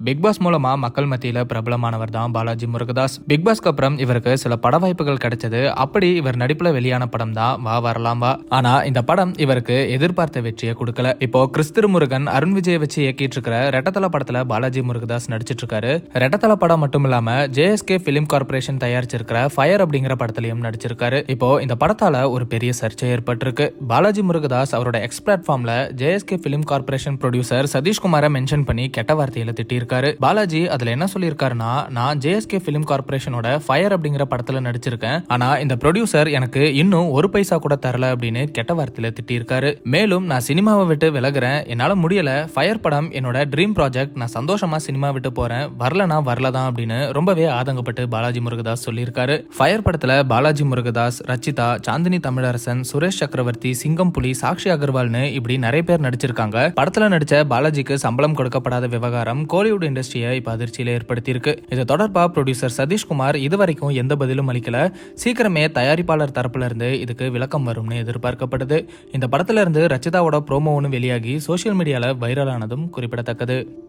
Big pass மூலமா மக்கள் மத்தியில பிரபலமானவர் தான் பாலாஜி முருகதாஸ். பிக் பாஸ்க்கு அப்புறம் இவருக்கு சில பட வாய்ப்புகள் கிடைச்சது. அப்படி இவர் நடிப்புல வெளியான படம் தான் வா வரலாம் வா. ஆனா இந்த படம் இவருக்கு எதிர்பார்த்த வெற்றியை கொடுக்கல. இப்போ கிறிஸ்து முருகன் அருண் விஜய் வச்சு இயக்கிட்டு இருக்கிற ரெட்டத்தல படத்துல பாலாஜி முருகதாஸ் நடிச்சிட்டு இருக்காரு. ரெட்டத்தல படம் மட்டும் இல்லாம JSK பிலிம் கார்பரேஷன் தயாரிச்சிருக்கிற ஃபயர் அப்படிங்கிற படத்திலையும் நடிச்சிருக்காரு. இப்போ இந்த படத்தால ஒரு பெரிய சர்ச்சை ஏற்பட்டிருக்கு. பாலாஜி முருகதாஸ் அவரோட எக்ஸ் பிளாட்ஃபார்ம்ல JSK பிலிம் கார்பரேஷன் ப்ரொடியூசர் சதீஷ்குமாரை மென்ஷன் பண்ணி கெட்ட வார்த்தையில திட்டிருக்காரு. பாலாஜி அதுல என்ன சொல்லியிருக்காருன்னா, நான் JSK பிலிம் கார்பரேஷனோட ஃபயர் அப்படிங்கிற படத்துல நடிச்சிருக்கேன். ஆனா இந்த ப்ரொடியூசர் எனக்கு இன்னும் ஒரு பைசா கூட தரல அப்படின்னு கெட்ட வார்த்தையில திட்டிருக்காரு. மேலும் நான் சினிமாவை விட்டு விலகுறேன், என்னால முடியல, ஃபயர் படம் என்னோட ட்ரீம் ப்ராஜெக்ட், நான் சந்தோஷமா சினிமா விட்டு போறேன், வரலனா வரலதான் அப்படின்னு ரொம்பவே ஆதங்கப்பட்டு பாலாஜி முருகதாஸ் சொல்லியிருக்காரு. ஃபயர் படத்துல பாலாஜி முருகதாஸ், ரச்சிதா, சாந்தினி தமிழரசன், சுரேஷ் சக்கரவர்த்தி, சிங்கம் புலி, சாக்ஷி அகர்வால்னு இப்படி நிறைய பேர் நடிச்சிருக்காங்க. படத்துல நடிச்ச பாலாஜிக்கு சம்பளம் கொடுக்கப்படாத விவகாரம் கோலிவுட் இண்டஸ்ட்ரியை இப்ப அதிர்ச்சியில ஏற்படுத்தியிருக்கு. இது தொடர்பா ப்ரொடியூசர் சதீஷ்குமார் இதுவரைக்கும் எந்த பதிலும் அளிக்கல. சீக்கிரமே தயாரிப்பாளர் தரப்புல இருந்து இதுக்கு விளக்கம் வரும்னு எதிர்பார்க்கப்படுது. இந்த படத்துல இருந்து ரச்சிதாவோட ப்ரோமோ ஒன்று வெளியாகி சோசியல் மீடியால வைரல் ஆனதும் குறிப்பிடத்தக்கது.